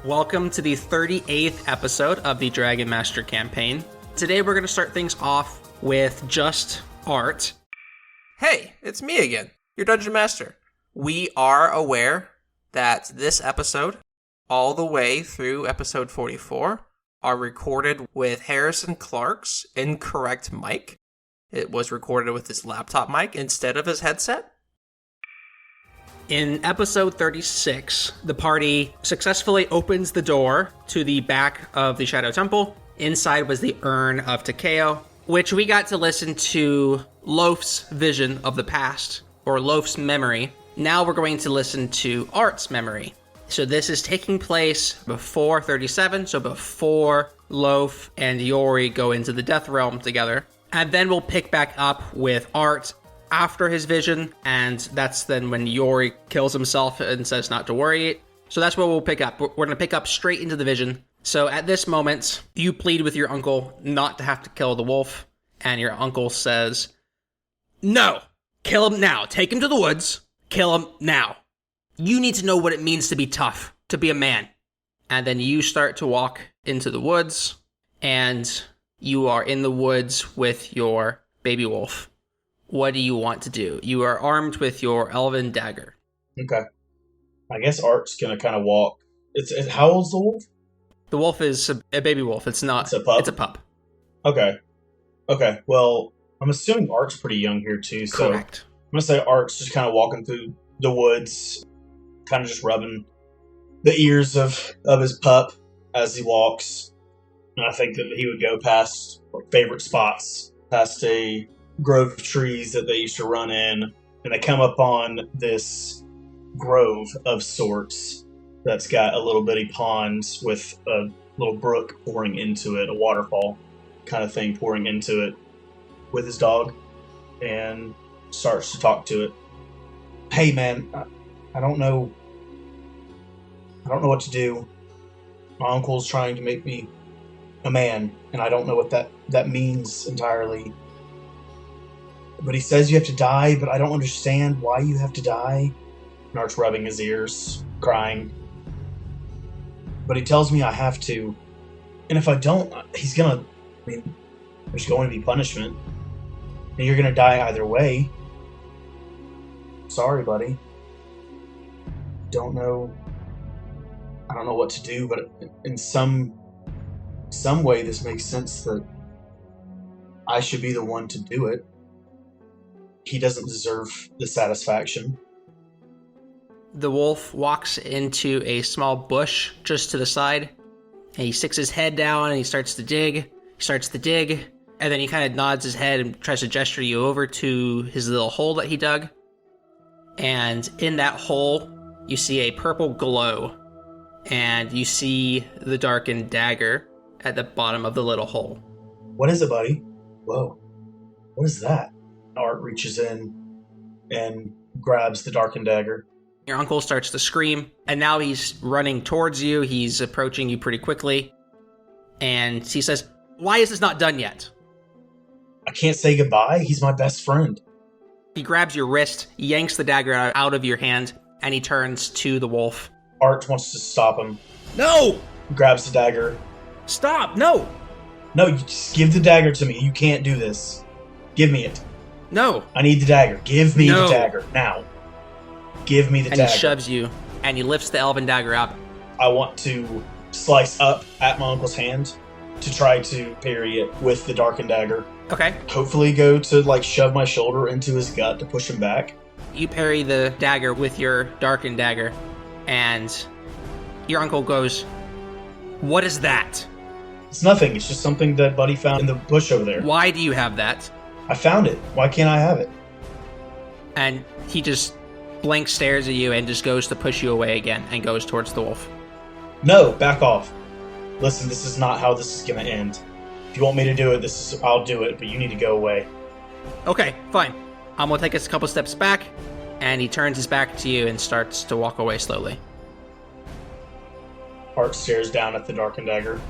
Welcome to the 38th episode of the Dragon Master campaign. Today we're going to start things off with just Art. Hey, it's me again, your Dungeon Master. We are aware that this episode, all the way through episode 44, are recorded with Harrison Clark's incorrect mic. It was recorded with his laptop mic instead of his headset. In episode 36, the party successfully opens the door to the back of the Shadow Temple. Inside was the urn of Takeo, which we got to listen to Loaf's vision of the past, or Loaf's memory. Now we're going to listen to Art's memory. So this is taking place before 37, so before Loaf and Yori go into the Death Realm together. And then we'll pick back up with Art after his vision, and that's then when Yori kills himself and says not to worry. So that's where we'll pick up. We're going to pick up straight into the vision. So at this moment, you plead with your uncle not to have to kill the wolf, and your uncle says, "No, kill him now. Take him to the woods. Kill him now. You need to know what it means to be tough, to be a man." And then you start to walk into the woods, and you are in the woods with your baby wolf. What do you want to do? You are armed with your elven dagger. Okay. I guess Art's going to kind of walk. How old's the wolf? The wolf is a baby wolf. It's not. It's a pup? It's a pup. Okay. Well, I'm assuming Art's pretty young here too. So Correct. I'm going to say Art's just kind of walking through the woods, kind of just rubbing the ears of his pup as he walks. And I think that he would go past favorite spots, past a grove of trees that they used to run in, and they come up on this grove of sorts that's got a little bitty pond with a little brook pouring into it, a waterfall kind of thing pouring into it, with his dog, and starts to talk to it. "Hey man, I don't know what to do. My uncle's trying to make me a man, and I don't know what that means entirely. But he says you have to die, but I don't understand why you have to die." And Art's rubbing his ears, crying. "But he tells me I have to. And if I don't, there's going to be punishment. And you're going to die either way. Sorry, buddy. I don't know what to do, but in some way this makes sense that I should be the one to do it. He doesn't deserve the satisfaction." The wolf walks into a small bush just to the side, and he sticks his head down and he starts to dig. And then he kind of nods his head and tries to gesture you over to his little hole that he dug. And in that hole, you see a purple glow, and you see the darkened dagger at the bottom of the little hole. "What is it, buddy? Whoa. What is that?" Art reaches in and grabs the darkened dagger. Your uncle starts to scream, and now he's running towards you. He's approaching you pretty quickly. And he says, "Why is this not done yet?" "I can't say goodbye. He's my best friend." He grabs your wrist, yanks the dagger out of your hand, and he turns to the wolf. Art wants to stop him. "No! Grabs the dagger. Stop! No! "No, you just give the dagger to me. You can't do this. Give me it. No!" I need the dagger. Give me the dagger. Now. Give me the dagger." And he shoves you, and he lifts the elven dagger up. I want to slice up at my uncle's hand to try to parry it with the darkened dagger. Okay. Hopefully go to shove my shoulder into his gut to push him back. You parry the dagger with your darkened dagger, and your uncle goes, "What is that?" "It's nothing. It's just something that Buddy found in the bush over there." "Why do you have that?" "I found it. Why can't I have it?" And he just blank stares at you and just goes to push you away again and goes towards the wolf. "No, back off. Listen, this is not how this is going to end. If you want me to do it, I'll do it, but you need to go away." "Okay, fine. I'm going to take us a couple steps back," and he turns his back to you and starts to walk away slowly. Art stares down at the darkened dagger.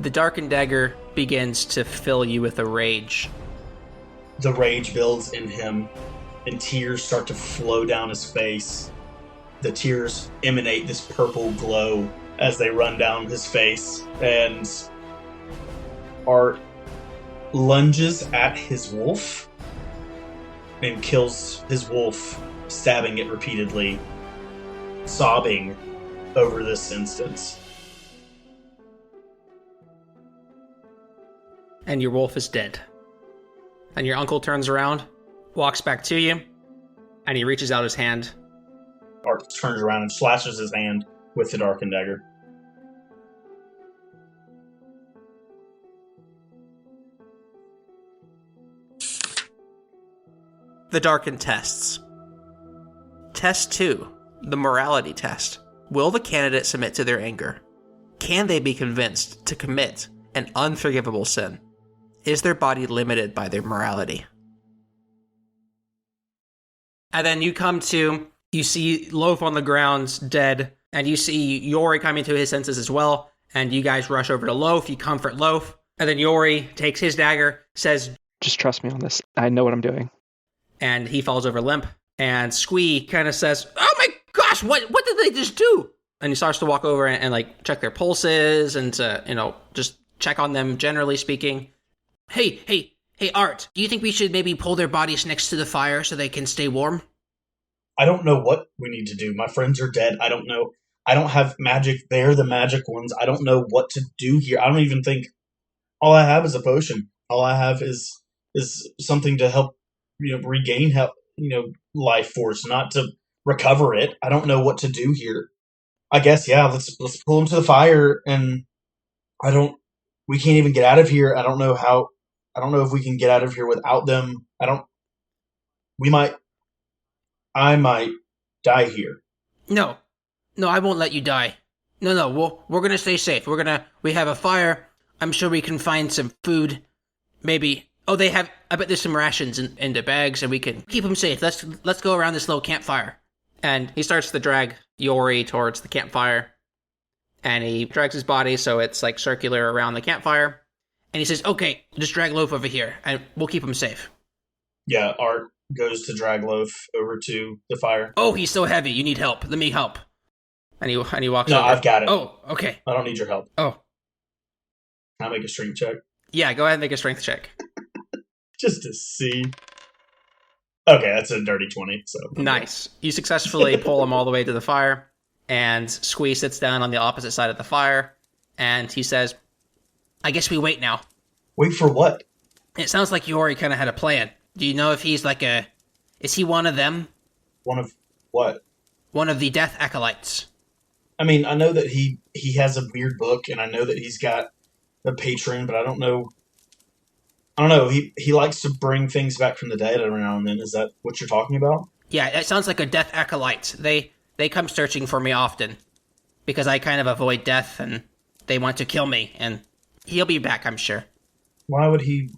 The darkened dagger begins to fill you with a rage. The rage builds in him, and tears start to flow down his face. The tears emanate this purple glow as they run down his face, and Art lunges at his wolf and kills his wolf, stabbing it repeatedly, sobbing over this instance. And your wolf is dead. And your uncle turns around, walks back to you, and he reaches out his hand. Art turns around and slashes his hand with the darkened dagger. The darkened tests. Test 2, the morality test. Will the candidate submit to their anger? Can they be convinced to commit an unforgivable sin? Is their body limited by their morality? And then you see Loaf on the ground, dead, and you see Yori coming to his senses as well, and you guys rush over to Loaf, you comfort Loaf, and then Yori takes his dagger, says, "Just trust me on this. I know what I'm doing." And he falls over limp, and Squee kind of says, "Oh my gosh, what did they just do?" And he starts to walk over and like check their pulses and to, just check on them generally speaking. Hey, Art, do you think we should maybe pull their bodies next to the fire so they can stay warm? I don't know what we need to do. My friends are dead. I don't know. I don't have magic. They're the magic ones. I don't know what to do here. I don't even think... All I have is a potion. All I have is something to help, regain help, life force, not to recover it. I don't know what to do here. I guess, yeah, let's pull them to the fire, and we can't even get out of here. I don't know if we can get out of here without them. I might die here. No, I won't let you die. No, we're gonna stay safe. We have a fire. I'm sure we can find some food. Maybe, I bet there's some rations in the bags, and we can keep them safe. Let's go around this little campfire. And he starts to drag Yori towards the campfire. And he drags his body so it's like circular around the campfire. And he says, "Okay, just drag Loaf over here, and we'll keep him safe." Yeah, Art goes to drag Loaf over to the fire. "Oh, he's so heavy. You need help. Let me help." And he walks over. No, I've got it. Oh, okay. I don't need your help. Oh. Can I make a strength check? Yeah, go ahead and make a strength check. Just to see. Okay, that's a dirty 20. So nice. You successfully pull him all the way to the fire, and Squee sits down on the opposite side of the fire, and he says, "I guess we wait now." Wait for what? It sounds like Yori kind of had a plan. Do you know if he's is he one of them? One of what? One of the death acolytes. I mean, I know that he has a weird book, and I know that he's got a patron, but I don't know. He likes to bring things back from the dead every now and then. Is that what you're talking about? Yeah, it sounds like a death acolyte. They come searching for me often because I kind of avoid death, and they want to kill me, and he'll be back, I'm sure. Why would he?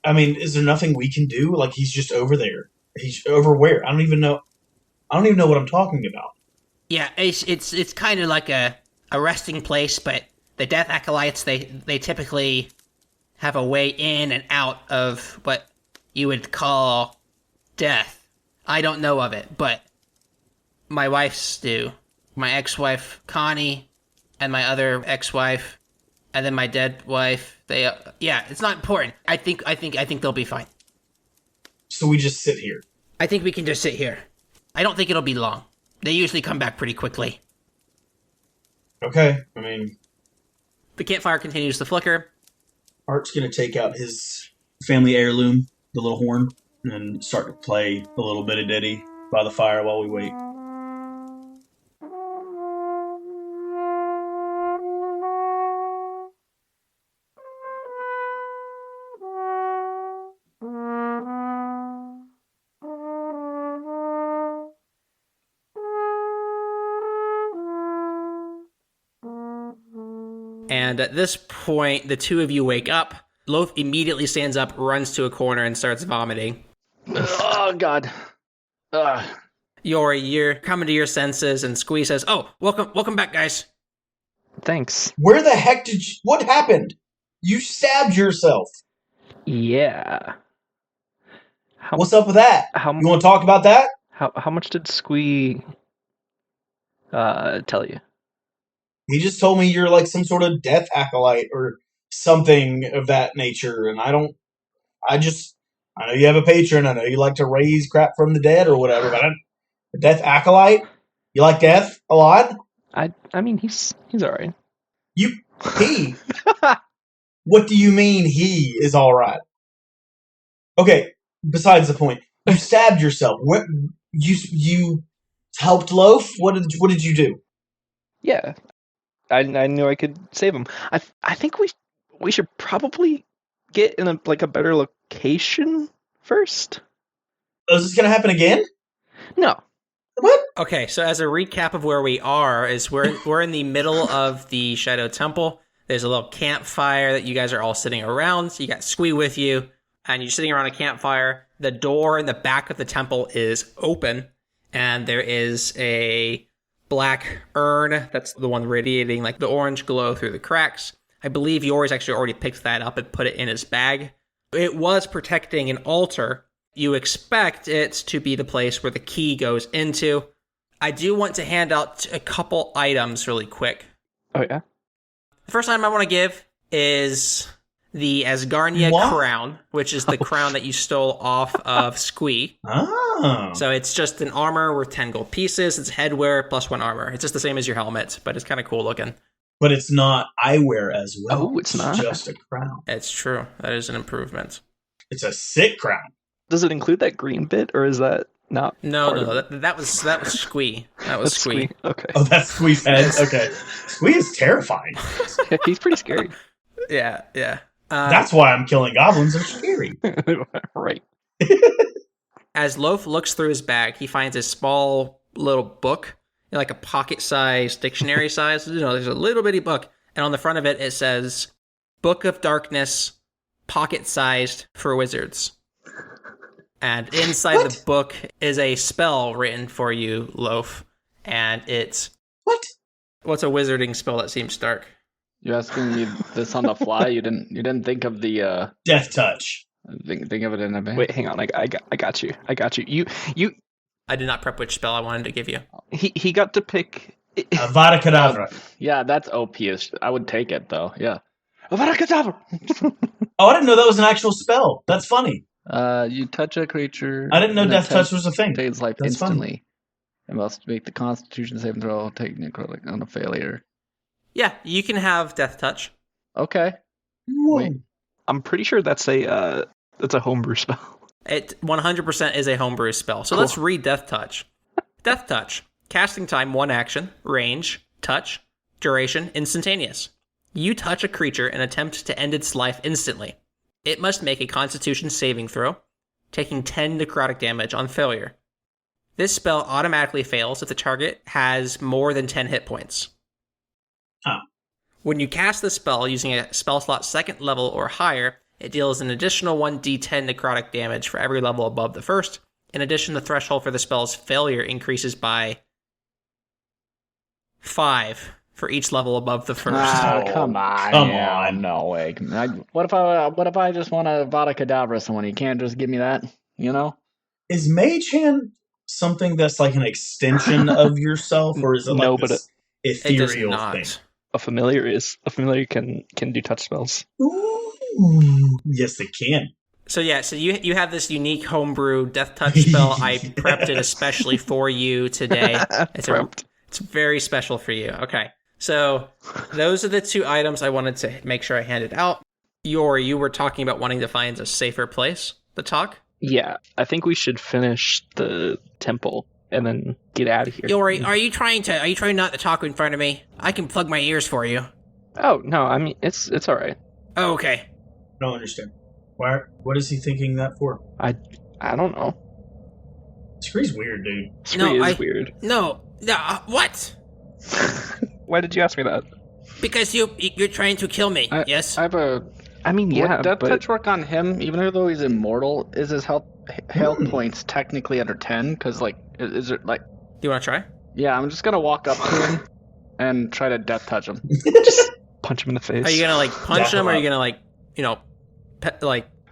I mean, is there nothing we can do? Like, he's just over there. He's over where? I don't even know what I'm talking about. Yeah, it's kind of like a resting place, but the death acolytes, they typically have a way in and out of what you would call death. I don't know of it, but my wife's do. My ex-wife, Connie, and my other ex-wife, and then my dead wife. It's not important. I think they'll be fine. So we just sit here. I think we can just sit here. I don't think it'll be long. They usually come back pretty quickly. Okay, I mean... The campfire continues to flicker. Art's going to take out his family heirloom, the little horn, and start to play a little bit of ditty by the fire while we wait. And at this point, the two of you wake up. Loaf immediately stands up, runs to a corner, and starts vomiting. Oh, God. Yori, you're coming to your senses, and Squee says, "Oh, welcome back, guys." Thanks. Where the heck what happened? You stabbed yourself. Yeah. What's up with that? You want to talk about that? How much did Squee tell you? He just told me you're like some sort of death acolyte or something of that nature, and I know you have a patron, I know you like to raise crap from the dead or whatever, but a death acolyte? You like death a lot? I mean, he's alright. He? What do you mean he is alright? Okay, besides the point. You stabbed yourself. What you helped Loaf? What did you do? Yeah, I knew I could save him. I think we should probably get in a better location first. Is this gonna happen again? No. What? Okay, so as a recap of where we are, is we're in the middle of the Shadow Temple. There's a little campfire that you guys are all sitting around. So you got Squee with you, and you're sitting around a campfire. The door in the back of the temple is open, and there is a black urn that's the one radiating like the orange glow through the cracks. I believe Yoris actually already picked that up and put it in his bag. It was protecting an altar. You expect it to be the place where the key goes into. I do want to hand out a couple items really quick. Oh, yeah? The first item I want to give is the Asgarnia crown, which is the crown that you stole off of Squee. Oh. So it's just an armor worth 10 gold pieces. It's headwear plus 1 armor. It's just the same as your helmet, but it's kind of cool looking. But it's not eyewear as well. Oh, it's not? Just a crown. It's true. That is an improvement. It's a sick crown. Does it include that green bit, or is that not? No. That was Squee. That was Squee. Okay. Oh, that's Squee's head? Okay. Squee is terrifying. He's pretty scary. Yeah. That's why I'm killing goblins. They're scary. Right. As Loaf looks through his bag, he finds a small little book, like a pocket-sized dictionary size. There's a little bitty book, and on the front of it, it says, Book of Darkness, pocket-sized for wizards. And inside the book is a spell written for you, Loaf, and it's... What? What's a wizarding spell that seems dark? You asking me this on the fly? You didn't think of the Death touch. think of it in advance. Wait, hang on. I got you. You. I did not prep which spell I wanted to give you. He got to pick. Avada Kedavra. Yeah, that's OP-ish. I would take it though. Yeah. Avada Kedavra. Oh, I didn't know that was an actual spell. That's funny. You touch a creature. I didn't know and death it touch was a thing. Retains life That's instantly. It must make the Constitution saving throw. Take necrotic on a failure. Yeah, you can have Death Touch. Okay. Whoa. Wait. I'm pretty sure that's a homebrew spell. It 100% is a homebrew spell. So Cool. let's read Death Touch. Death Touch. Casting time, 1 action. Range. Touch. Duration, instantaneous. You touch a creature and attempt to end its life instantly. It must make a Constitution saving throw, taking 10 necrotic damage on failure. This spell automatically fails if the target has more than 10 hit points. Huh. When you cast the spell using a spell slot 2nd level or higher, it deals an additional 1d10 necrotic damage for every level above the first. In addition, the threshold for the spell's failure increases by 5 for each level above the first. Ah, Oh, come on. come Yeah, on. No way. What if I just want to Avada Kedavra someone? You can't just give me that, you know? Is Mage Hand something that's like an extension of yourself, or is it like No, but this It does ethereal not. thing? A familiar can do touch spells. Ooh. Yes, it can. So you have this unique homebrew Death Touch spell. I prepped it especially for you today. It's very special for you. Okay. So those are the 2 items I wanted to make sure I handed out. You were talking about wanting to find a safer place to talk? Yeah, I think we should finish the temple and then get out of here. Yori, are you trying not to talk in front of me? I can plug my ears for you. Oh no, I mean it's all right. Oh, okay. I don't understand. What is he thinking that for? I don't know. Scree's weird, dude. Spree is weird. No, what? Why did you ask me that? Because you're trying to kill me, yes? I have a... I mean, yeah, Would Death but Touch work on him, even though he's immortal? Is his health points technically under 10? Because, is it, Do you want to try? Yeah, I'm just going to walk up to him and try to Death Touch him. just punch him in the face. Are you going to, punch him, or are you going to,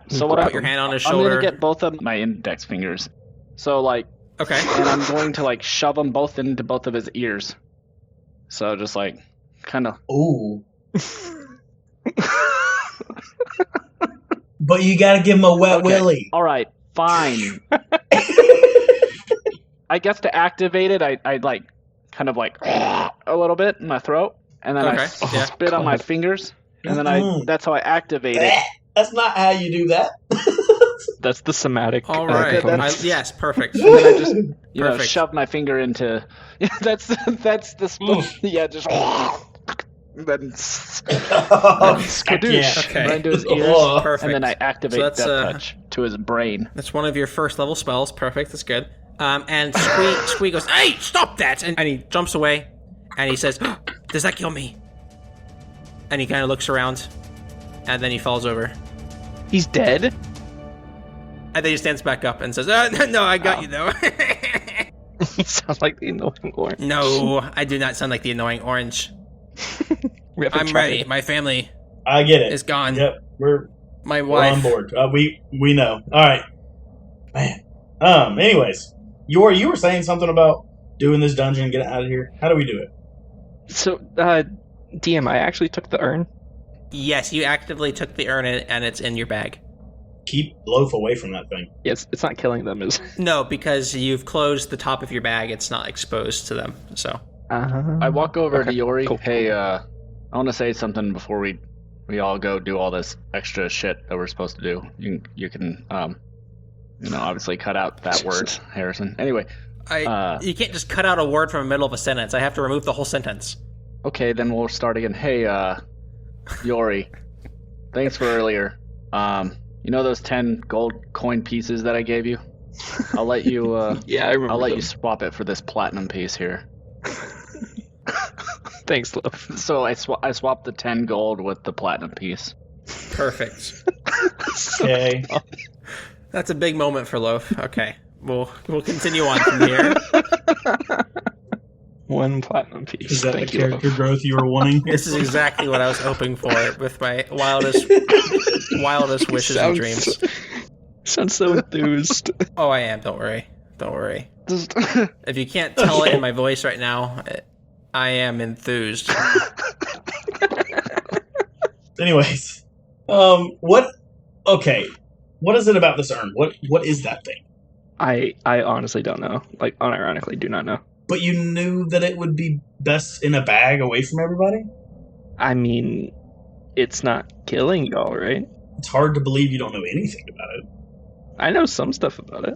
So put your hand on his I'm shoulder? going to get both of my index fingers. So, Okay. and I'm going to, shove them both into both of his ears. So, just, kind of. Ooh. But you gotta give him a wet willy. All right, fine. I guess to activate it, I like kind of like a little bit in my throat, and then I spit on my fingers, and then that's how I activate it. That's not how you do that. That's the somatic. All right. component. Yes, perfect. And then I just Perfect. shove my finger into. That's the yeah, just. Then skadoosh Okay. right into his ears, Perfect. and then I activate that's, Death Touch to his brain. That's one of your first level spells. Perfect. That's good. And Squee goes, "Hey, stop that!" And he jumps away, and he says, "Does that kill me?" And he kind of looks around, and then he falls over. He's dead? And then he stands back up and says, "No, I got you though." He sounds like the annoying orange. No, I do not sound like the annoying orange. I'm ready. My family I get it. is gone. Yep, we're My wife. on board. We know. All right, man. Anyways, you were saying something about doing this dungeon and getting out of here. How do we do it? So, DM, I actually took the urn. Yes, you actively took the urn and it's in your bag. Keep Loaf away from that thing. Yes, it's not killing them, is it? No, because you've closed the top of your bag. It's not exposed to them. So I walk over to Yori. cool. Hey, I want to say something before we all go do all this extra shit that we're supposed to do. You can obviously cut out that word, Harrison. Anyway, you can't just cut out a word from the middle of a sentence. I have to remove the whole sentence. okay, then we'll start again. Hey, Yori, thanks for earlier. You know those 10 gold coin pieces that I gave you? I'll let you. Yeah, I remember. I'll let you swap it for this platinum piece here. Thanks, love. So I swapped the 10 gold with the platinum piece. Perfect. Okay. That's a big moment for Loaf. Okay, we'll continue on from here. One platinum piece. Is that Thank the you, character love. growth you were wanting? This is exactly what I was hoping for with my wildest wishes and dreams. Sounds so enthused. Oh, I am. Don't worry. If you can't tell it in my voice right now, I am enthused. Anyways, what? Okay, what is it about this urn? What is that thing? I honestly don't know. Like, unironically, do not know. But you knew that it would be best in a bag away from everybody? I mean, it's not killing y'all, right? It's hard to believe you don't know anything about it. I know some stuff about it.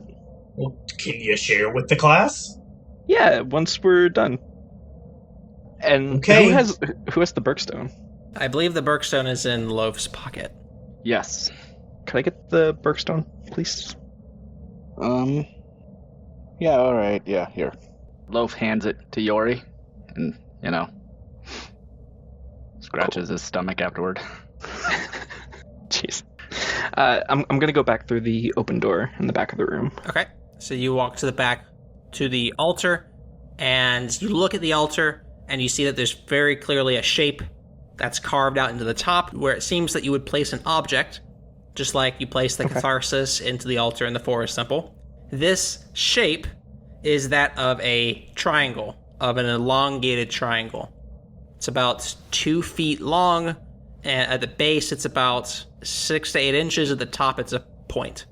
Well, can you share with the class? Yeah, once we're done. And Okay. who has the Berkstone? I believe the Berkstone is in Loaf's pocket. Yes. Could I get the Berkstone, please? Yeah. All right. Yeah. Here. Loaf hands it to Yori, and scratches his stomach afterward. Jeez. I'm gonna go back through the open door in the back of the room. Okay. So you walk to the back to the altar, and you look at the altar, and you see that there's very clearly a shape that's carved out into the top, where it seems that you would place an object, just like you place the catharsis into the altar in the Forest Temple. This shape is that of a triangle, of an elongated triangle. It's about 2 feet long, and at the base it's about 6 to 8 inches. At the top it's a point.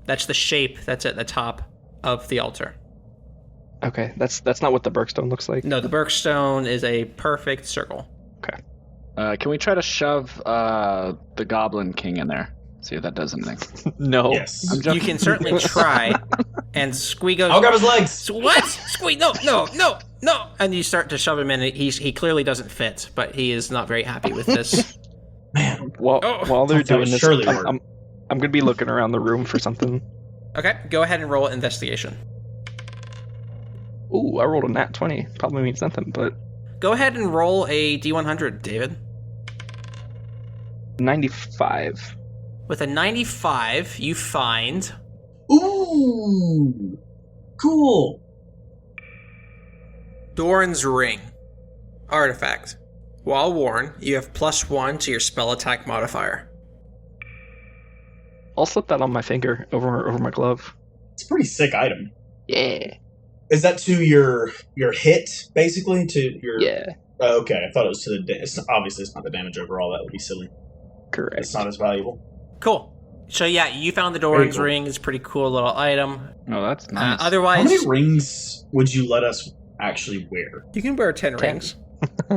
That's the shape that's at the top of the altar. Okay, that's not what the Berkstone looks like. No, the Berkstone is a perfect circle. Okay. Can we try to shove the Goblin King in there? See if that does anything. No. Yes. I'm joking. You can certainly try. And Squee goes, I'll grab his legs. "What? Squee, no. And you start to shove him in. He clearly doesn't fit, but he is not very happy with this. Man. While they're That doing would this, surely work. I'm gonna be looking around the room for something. Okay, go ahead and roll investigation. Ooh, I rolled a nat 20. Probably means nothing, but Go ahead and roll a D100, David. 95. With a 95, you find Ooh. Cool. Doran's Ring. Artifact. While worn, you have +1 to your spell attack modifier. I'll slip that on my finger over my glove. It's a pretty sick item. Yeah. Is that to your hit, basically? To your Yeah. Okay, I thought it was to the... obviously, it's not the damage overall. That would be silly. Correct. It's not as valuable. Cool. So yeah, you found the Doran's ring. It's a pretty cool little item. Oh, that's nice. Otherwise, How many rings would you let us actually wear? you can wear 10 rings.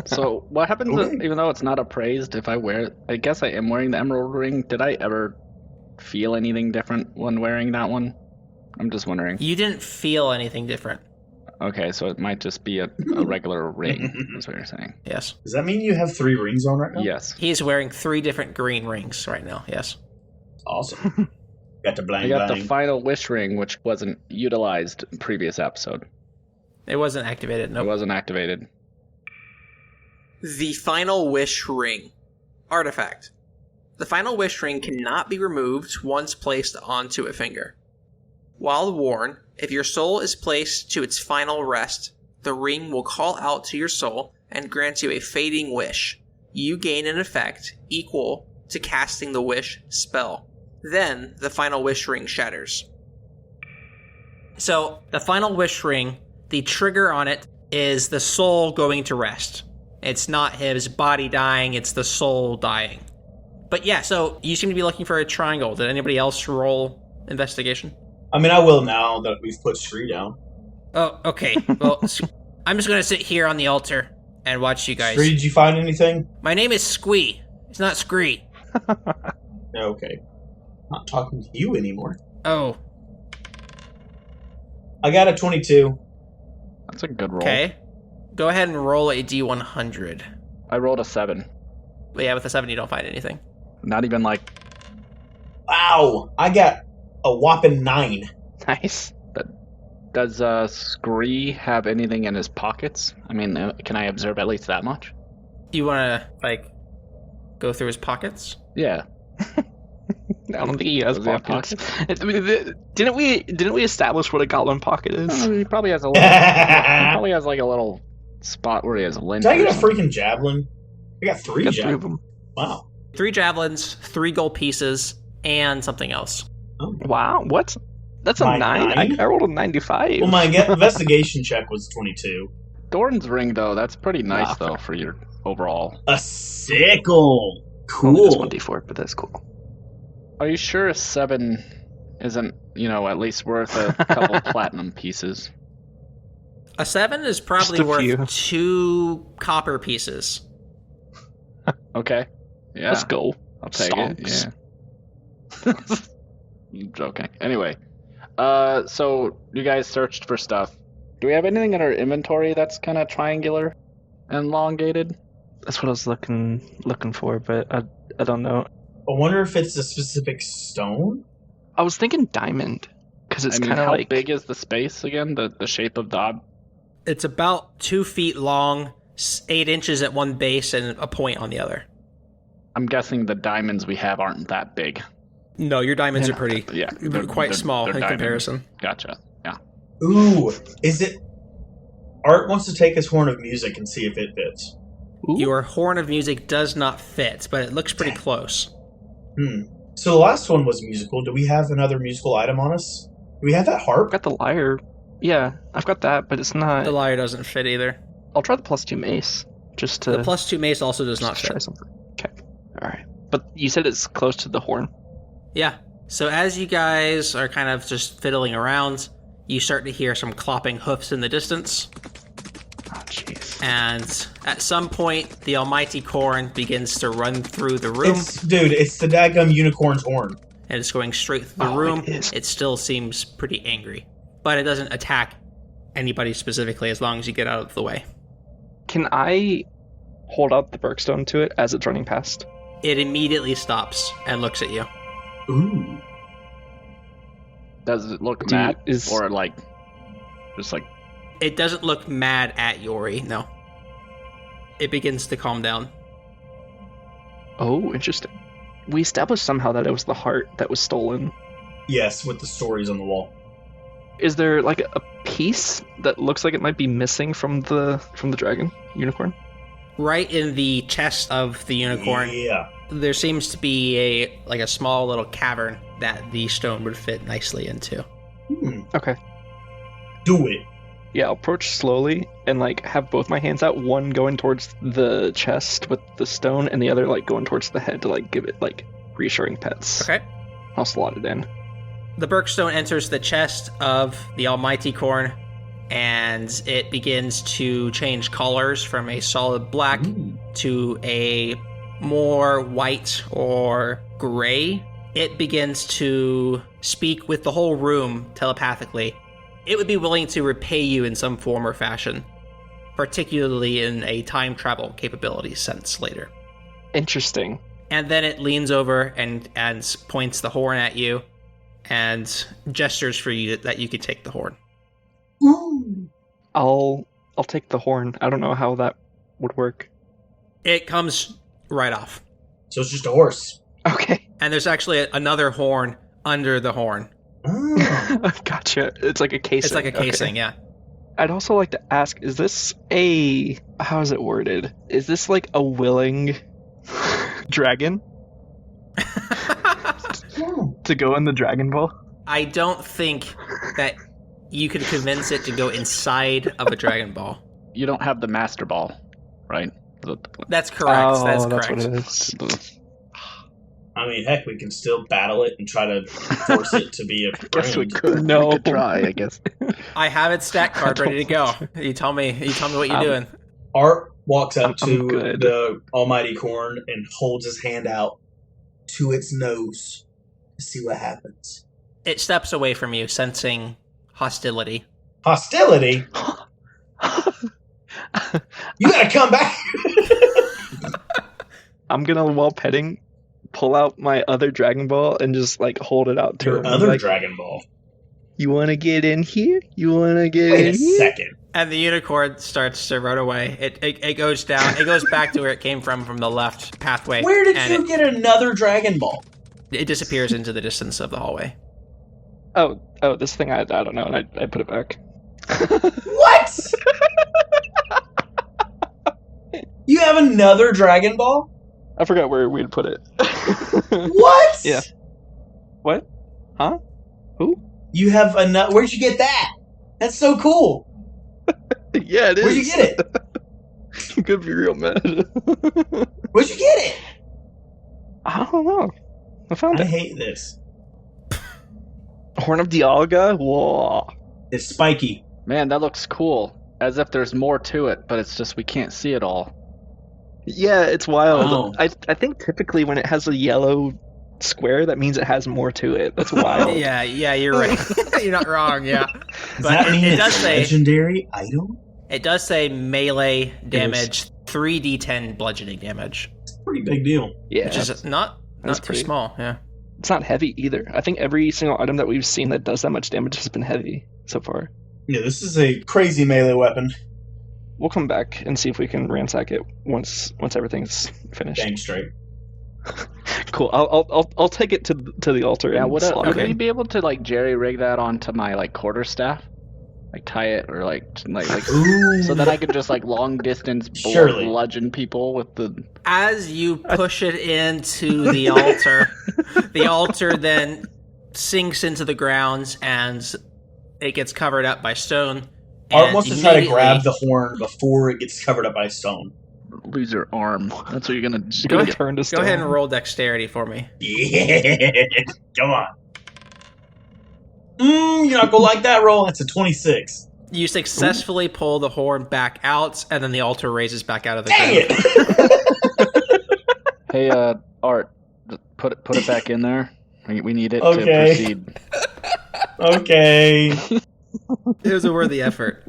So what happens Okay. even though it's not appraised if I wear it? I guess I am wearing the emerald ring. Did I ever feel anything different when wearing that one? I'm just wondering. You didn't feel anything different. Okay, so it might just be a regular ring, is what you're saying. Yes. Does that mean you have 3 rings on right now? Yes. He's wearing 3 different green rings right now. Yes. Awesome. Got the I blang got blang. the final wish ring, which wasn't utilized in previous episode. It wasn't activated. It Nope. wasn't activated. The Final Wish Ring. Artifact. The Final Wish Ring cannot be removed once placed onto a finger. While worn, if your soul is placed to its final rest, the ring will call out to your soul and grant you a fading wish. You gain an effect equal to casting the wish spell. Then, the Final Wish Ring shatters. So, the Final Wish Ring, the trigger on it is the soul going to rest. It's not his body dying, it's the soul dying. But yeah, so you seem to be looking for a triangle. Did anybody else roll investigation? I mean, I will now that we've put Scree down. Oh, okay. Well, I'm just going to sit here on the altar and watch you guys. Scree, did you find anything? My name is Squee. It's not Scree. Okay. Not talking to you anymore. Oh, I got a 22. That's a good roll. okay. Go ahead and roll a D100. I rolled a 7. But yeah, with a 7 you don't find anything. Not even like... Wow! I got a whopping 9. Nice. Does Scree have anything in his pockets? I mean, can I observe at least that much? You want to, go through his pockets? Yeah. I don't think he has Does he have pockets. Didn't we establish what a goblin pocket is? He probably has a little... he probably has like a little spot where he has lint. Did I or get a something. freaking javelin? I got 3 Got 3 of javelins. them. Wow. 3 javelins, 3 gold pieces, and something else. Oh. Wow, what? That's a My 9? 9? I rolled a 95. Well, my investigation check was 22. Doran's ring, though, that's pretty nice, Wow. though, for your overall. A sickle! Only just Cool. 1d4, but that's cool. Are you sure a 7 isn't, at least worth a couple platinum pieces? A 7 is probably Just a few. worth 2 copper pieces. Okay. Yeah. Let's go. I'll take Stonks. it. Yeah. I'm joking. Anyway, so you guys searched for stuff. Do we have anything in our inventory that's kind of triangular and elongated? That's what I was looking for, but I don't know. I wonder if it's a specific stone? I was thinking diamond, because it's I mean, kind of how like... big is the space again? The shape of the It's about 2 feet long, 8 inches at one base, and a point on the other. I'm guessing the diamonds we have aren't that big. No, your diamonds are pretty Yeah, quite small in diamond. comparison. Gotcha. Yeah. Ooh, is it... Art wants to take his horn of music and see if it fits. Ooh. Your horn of music does not fit, but it looks pretty close. So the last one was musical. Do we have another musical item on us? Do we have that I've harp? got the lyre. Yeah, I've got that, but it's not... The lyre doesn't fit either. I'll try the +2 mace, just to... The +2 mace also does not just try fit. something. Okay, alright. But you said it's close to the horn. Yeah. So as you guys are kind of just fiddling around, you start to hear some clopping hoofs in the distance. Oh, jeez. And at some point, the almighty corn begins to run through the room, It's the daggum unicorn's horn. and it's going straight through the Oh, room. it is. It still seems pretty angry, but it doesn't attack anybody specifically as long as you get out of the way. Can I hold out the Bergstone to it as it's running past? It immediately stops and looks at you. Ooh. Does it look Do you- mad? is- Or just like... It doesn't look mad at Yori, no. It begins to calm down. Oh, interesting. We established somehow that it was the heart that was stolen. Yes, with the stories on the wall. Is there like a piece that looks like it might be missing from the dragon unicorn? Right in the chest of the unicorn, Yeah. there seems to be a small little cavern that the stone would fit nicely into. Hmm. Okay. Do it. Yeah, I'll approach slowly and like have both my hands out, one going towards the chest with the stone and the other like going towards the head to like give it like reassuring pets. Okay. I'll slot it in. The Birkstone enters the chest of the Almighty Corn, and it begins to change colors from a solid black to a more white or gray. It begins to speak with the whole room telepathically. It would be willing to repay you in some form or fashion, particularly in a time travel capability sense later. Interesting. And then it leans over and points the horn at you and gestures for you that you can take the horn. I'll take the horn. I don't know how that would work. It comes right off. So it's just a horse. Okay. And there's actually another horn under the horn. Oh. Gotcha. It's like a casing. It's like a casing, Okay. yeah. I'd also like to ask, is this a... How is it worded? Is this like a willing dragon to go in the Dragon Ball? I don't think that you could convince it to go inside of a Dragon Ball. You don't have the Master Ball, right? That's correct. Oh, that's that's correct. what it is. I mean, heck, we can still battle it and try to force it to be a Guess we friend. could. No. We could try, I guess. I have its stat card ready to go. You tell me what you're doing. Art walks up I'm to good. the Almighty Corn and holds his hand out to its nose to see what happens. It steps away from you, sensing hostility. Hostility? You gotta come back! I'm gonna, while petting, pull out my other Dragon Ball and just like hold it out to Your him. other Like, Dragon Ball. you wanna get in here? You wanna get Wait a in here? second. And the unicorn starts to run away. It goes down. It goes back to where it came from the left pathway. Where did and you get another Dragon Ball? It disappears into the distance of the hallway. Oh, this thing, I don't know, and I put it back. What? You have another Dragon Ball? I forgot where we'd put it. What? Yeah. What? Huh? Who? You have another. Where'd you get that? That's so cool. Yeah, it is. Where'd you get it? I'm gonna be real mad. Where'd you get it? I don't know. I found I it. hate this. Horn of Dialga? Whoa. It's spiky. Man, that looks cool. As if there's more to it, but it's just we can't see it all. Yeah, it's wild. Wow. I think typically when it has a yellow square, that means it has more to it. That's wild. Yeah, you're right. You're not wrong, yeah. Does But that mean it it's does a say legendary item? it does say melee damage, 3d10 bludgeoning damage, Pretty big deal. Yeah. which is not That's too pretty- small. Yeah. It's not heavy either. I think every single item that we've seen that does that much damage has been heavy so far. Yeah, this is a crazy melee weapon. We'll come back and see if we can ransack it once everything's finished. Dang straight. Cool. I'll take it to the altar. Yeah, and would slot it we in. be able to like jerry rig that onto my like quarterstaff? Like tie it or like Ooh. so that I could just like long distance Surely. bludgeon people with the As you push it into the altar then sinks into the ground and it gets covered up by stone. Art and wants to try to immediately- grab the horn before it gets covered up by stone. lose your arm. That's what you're gonna do. Go turn to Go stone. ahead and roll dexterity for me. Yeah, come on. You're not gonna like that roll. It's a 26. You successfully pull the horn back out, and then the altar raises back out of the Dang ground. it! Hey, Art, put it back in there. We need it Okay. to proceed. Okay. It was a worthy effort.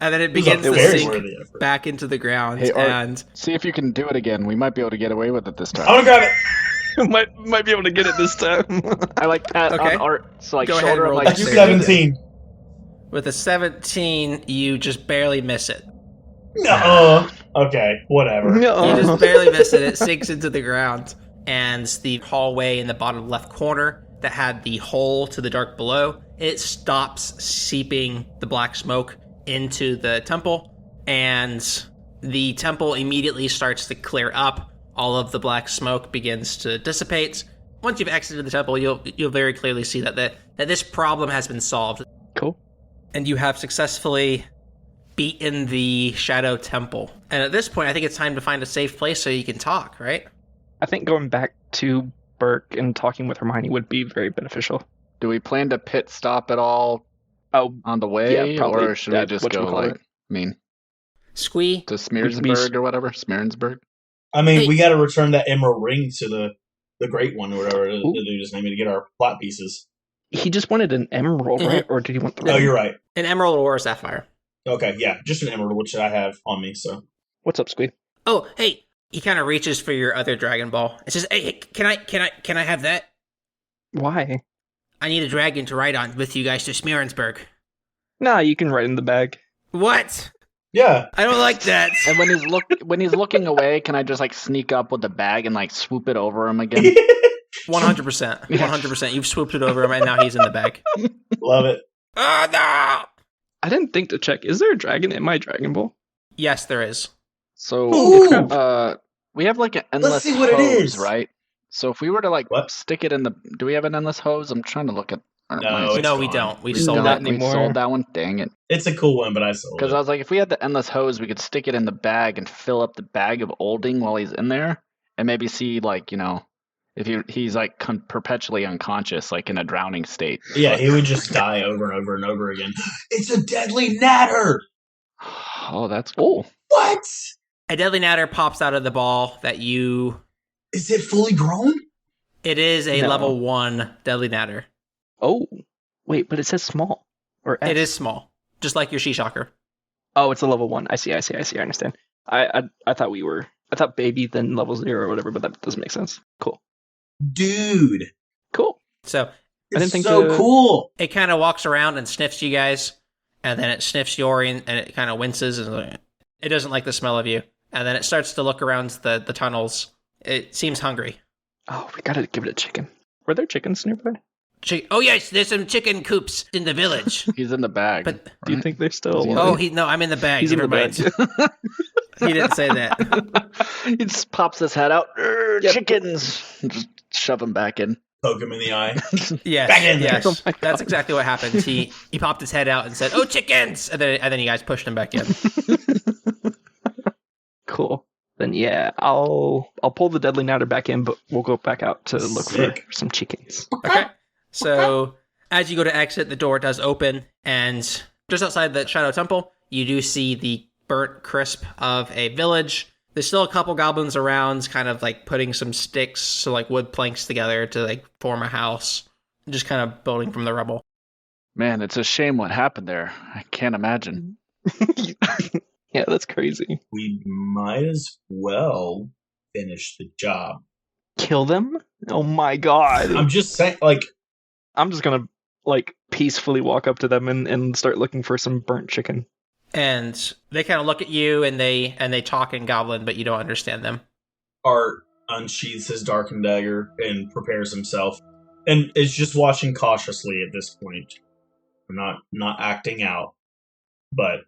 And then it It was a begins to very sink worthy effort. back into the ground, Hey, Art. and See if you can do it again. We might be able to get away with it this time. I want to grab it. might be able to get it this time. I like pat Okay. on Art, so like Go ahead shoulder and him roll like That's dexterity. 17. with a 17, you just barely miss it. No. Okay, whatever. You No. just barely miss it. It sinks into the ground, and the hallway in the bottom left corner that had the hole to the dark below, it stops seeping the black smoke into the temple, and the temple immediately starts to clear up. All of the black smoke begins to dissipate. Once you've exited the temple, you'll very clearly see that this problem has been solved. Cool. and you have successfully beaten the Shadow Temple. And at this point, I think it's time to find a safe place so you can talk, right? I think going back to Burke and talking with Hermione would be very beneficial. Do we plan to pit stop at all Oh, on the way? yeah, probably. Or should we just go, like, Squee? to Smearsburg or whatever? Smearsburg? I mean, Hey. we got to return that emerald ring to the Great One, or whatever the dude is named, to get our plot pieces. he just wanted an emerald, right? Or did he want the Oh, ring? you're right. An emerald or a sapphire. Okay, yeah, just an emerald, which I have on me. So What's up, Squee? Oh, hey. He kind of reaches for your other Dragon Ball. It says, hey, can I have that? Why? I need a dragon to ride on with you guys to Smearensburg. Nah, you can write in the bag. What? yeah, I don't like that. And when he's looking away, can I just like sneak up with the bag and like swoop it over him again? 100%. 100%. You've swooped it over him, and now he's in the bag. love it. Oh, no! I didn't think to check. Is there a dragon in my Dragon Ball? Yes, there is. So, Ooh. we have like an endless see what it hose, is. right? So if we were to like What? stick it in the, do we have an endless hose? I'm trying to look at. No, it's No, we gone. don't. We We sold don't. that. Not We anymore. sold that one. Dang it! It's a cool one, but I sold Because it. I was like, if we had the endless hose, we could stick it in the bag and fill up the bag of Olding while he's in there, and maybe see like if he's like perpetually unconscious, like in a drowning state. Yeah, he would just die over and over and over again. It's a deadly natter. Oh, that's cool. What? A deadly natter pops out of the ball that you... Is it fully grown? It is a No. level 1 deadly natter. Oh, wait, but it says small. Or S. It is small, just like your She-Shocker. Oh, it's a level 1. I see. I understand. I thought baby then level 0 or whatever, but that doesn't make sense. Cool. Dude, Cool. So it's didn't think so to- cool. it kind of walks around and sniffs you guys, and then it sniffs Yori, and it kind of winces, and it doesn't like the smell of you. And then it starts to look around the tunnels. It seems hungry. Oh, we gotta give it a chicken. Were there chickens nearby? Oh yes, there's some chicken coops in the village. He's in the bag. But Do you think they're still Is he- alive? no, I'm in the bag. He's in Never the mind. bag. He didn't say that. He just pops his head out. Yep. Chickens. Just shove him back in. Poke him in the eye. Yes, Back in there. yes. Oh my God. That's exactly what happened. He popped his head out and said, "Oh, chickens!" And then you guys pushed him back in. Cool. Then yeah, I'll pull the deadly natter back in, but we'll go back out to look Sick. for some chickens. Okay. So as you go to exit, the door does open, and just outside the Shadow Temple, you do see the burnt crisp of a village. There's still a couple goblins around, kind of like putting some sticks, so like wood planks together to like form a house. Just kind of building from the rubble. Man, it's a shame what happened there. I can't imagine. Yeah, that's crazy. We might as well finish the job. Kill them? Oh my god. I'm just saying, like, I'm just gonna like peacefully walk up to them and start looking for some burnt chicken. And they kind of look at you, and they talk in Goblin, but you don't understand them. Art unsheathes his darkened dagger and prepares himself, and is just watching cautiously at this point. Not acting out, but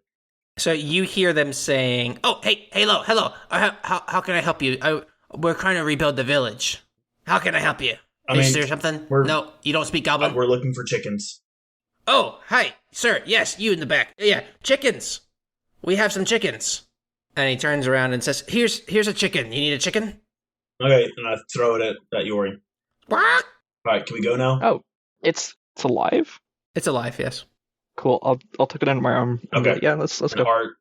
So you hear them saying, "Oh, hey, hello. How can I help you? We're trying to rebuild the village. How can I help you? Is there something? No, you don't speak Goblin. we're looking for chickens. Oh, hi, sir. Yes, you in the back. Yeah, chickens. We have some chickens." And he turns around and says, "Here's a chicken. You need a chicken?" Okay, and I throw it at Yori. Quack. All right, can we go now? Oh, it's alive? It's alive, yes. Cool. I'll tuck it under my arm. Okay. Yeah, let's And go. Art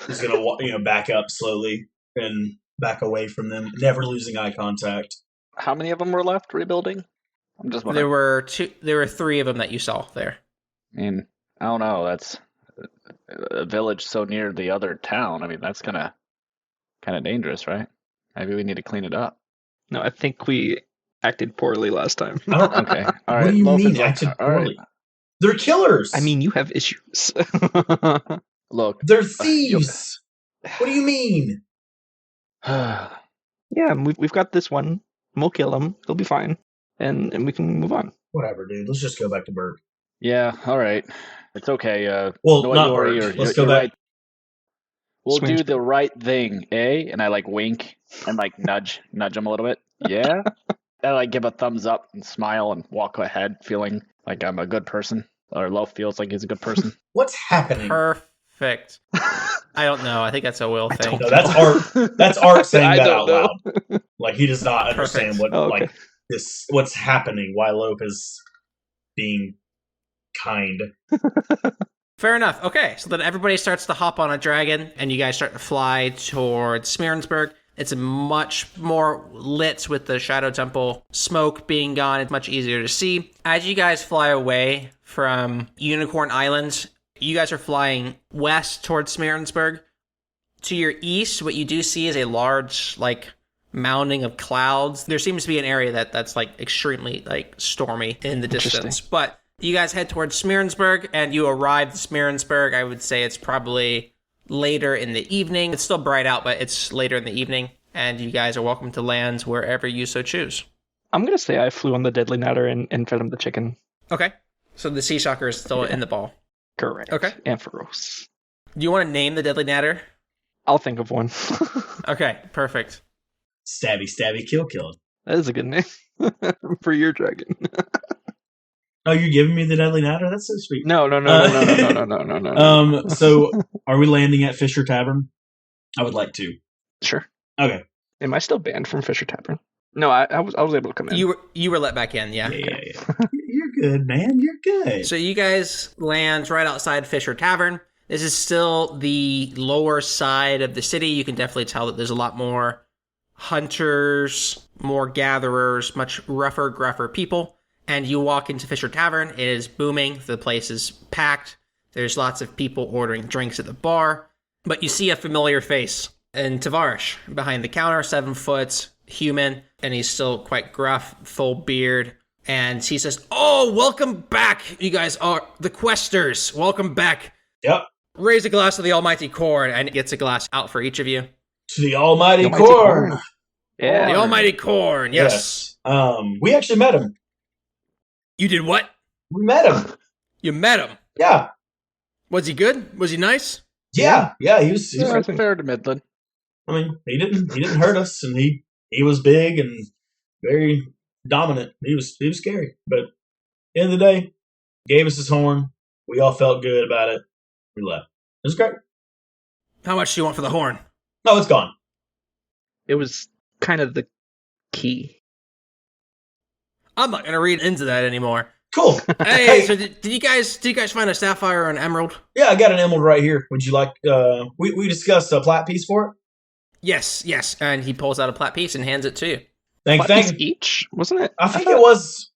is gonna back up slowly and back away from them, never losing eye contact. How many of them were left rebuilding? I'm just There wondering. were 3 of them that you saw there. I mean, I don't know. That's a village so near the other town. I mean, that's kind of dangerous, right? Maybe we need to clean it up. No, I think we acted poorly last time. I don't, Okay. All What right. do you Loafen's mean like, acted all right, poorly? They're killers. I mean, you have issues. Look. they're thieves. What do you mean? Yeah, and we've got this one. We'll kill him. He'll be fine, and we can move on. Whatever, dude. Let's just go back to Bert. Yeah. All right. It's okay. Well, Noah not Yori, Bert. you're- Let's go you're back. right. We'll do Swings. the right thing, eh? And I like wink and like nudge him a little bit. Yeah. And I like give a thumbs up and smile and walk ahead, feeling like I'm a good person. or Loaf feels like he's a good person. What's happening? Perfect. I don't know. I think that's a Will thing. No, that's Art. That's Art saying I that don't out loud. Like he does not understand Perfect. what what's happening. Why Lope is being kind. Fair enough. Okay, so then everybody starts to hop on a dragon, and you guys start to fly towards Smearensburg. It's much more lit with the Shadow Temple smoke being gone. It's much easier to see. As you guys fly away from Unicorn Island, you guys are flying west towards Smearensburg. To your east, what you do see is a large, mounding of clouds. There seems to be an area that's extremely stormy in the distance. But you guys head towards Smearensburg, and you arrive at Smearensburg. I would say it's probably later in the evening. It's still bright out, but it's later in the evening, and you guys are welcome to land wherever you so choose. I'm going to say I flew on the Deadly Natter and fed him the chicken. Okay. So the Sea Shocker is still in the ball. Correct. Okay. Ampharos. Do you want to name the Deadly Natter? I'll think of one. Okay, perfect. Stabby, stabby, kill, kill. That is a good name for your dragon. Oh, you're giving me the Deadly Natter? That's so sweet. No. So, are we landing at Fisher Tavern? I would like to. Sure. Okay. Am I still banned from Fisher Tavern? No, I was able to come in. You were let back in, yeah. Yeah. You're good, man. You're good. So you guys land right outside Fisher Tavern. This is still the lower side of the city. You can definitely tell that there's a lot more hunters, more gatherers, much rougher, gruffer people. And you walk into Fisher Tavern. It is booming. The place is packed. There's lots of people ordering drinks at the bar. But you see a familiar face. And Tavarish behind the counter, 7 foot, human. And he's still quite gruff, full beard. And he says, "Oh, welcome back. You guys are the questers. Welcome back. Yep. Raise a glass to the almighty corn." And it gets a glass out for each of you. To the almighty corn. Yeah. The almighty corn, yes. We actually met him. You did what? We met him. You met him. Yeah. Was he good? Was he nice? Yeah. He was Fair to Midland. I mean, he didn't hurt us, and he was big and very dominant. He was scary, but at the end of the day, gave us his horn. We all felt good about it. We left. It was great. How much do you want for the horn? No, it's gone. It was kind of the key. I'm not gonna read into that anymore. Cool. Hey, so did you guys find a sapphire or an emerald? Yeah, I got an emerald right here. Would you like? We discussed a plat piece for it. Yes. And he pulls out a plat piece and hands it to you. Thank Piece each, wasn't it? I think it was.